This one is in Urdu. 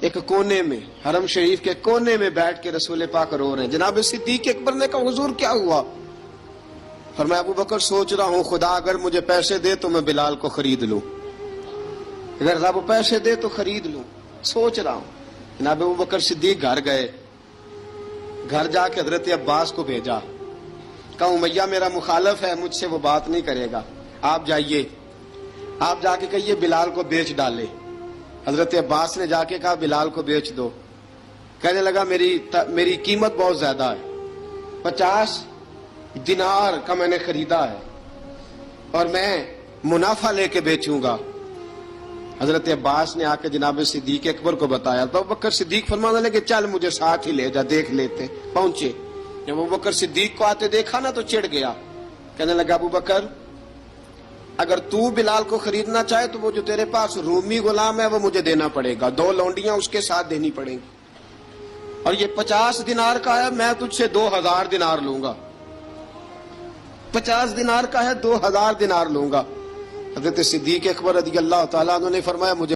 ایک کونے میں، حرم شریف کے کونے میں بیٹھ کے رسول پاک رو رہے ہیں. جناب صدیق اکبر نے کہا حضور کیا ہوا؟ فرمایا ابو بکر سوچ رہا ہوں خدا اگر مجھے پیسے دے تو میں بلال کو خرید لوں، اگر رب پیسے دے تو خرید لوں، سوچ رہا ہوں. جناب ابو بکر صدیق گھر گئے، گھر جا کے حضرت عباس کو بھیجا، کہا امیہ میرا مخالف ہے، مجھ سے وہ بات نہیں کرے گا، آپ جائیے، آپ جا کے کہیے بلال کو بیچ ڈالے. حضرت عباس نے جا کے کہا بلال کو بیچ دو. کہنے لگا میری قیمت بہت زیادہ ہے، 50 دینار کا میں نے خریدا ہے اور میں منافع لے کے بیچوں گا. حضرت عباس نے آ کے جناب صدیق اکبر کو بتایا تو ابو بکر صدیق فرمانے لگے چل مجھے ساتھ ہی لے جا، دیکھ لیتے. پہنچے، جب ابو بکر صدیق کو آتے دیکھا نا تو چڑ گیا. کہنے لگا ابو بکر اگر تو بلال کو خریدنا چاہے تو وہ جو تیرے پاس رومی غلام ہے وہ مجھے دینا پڑے گا، 2 لونڈیاں اس کے ساتھ دینی پڑیں گی، اور یہ 50 دینار کا ہے، میں تجھ سے 2000 دینار لوں گا. 50 دینار کا ہے، 2000 دینار لوں گا. حضرت صدیق اکبر رضی اللہ تعالیٰ عنہ نے فرمایا مجھے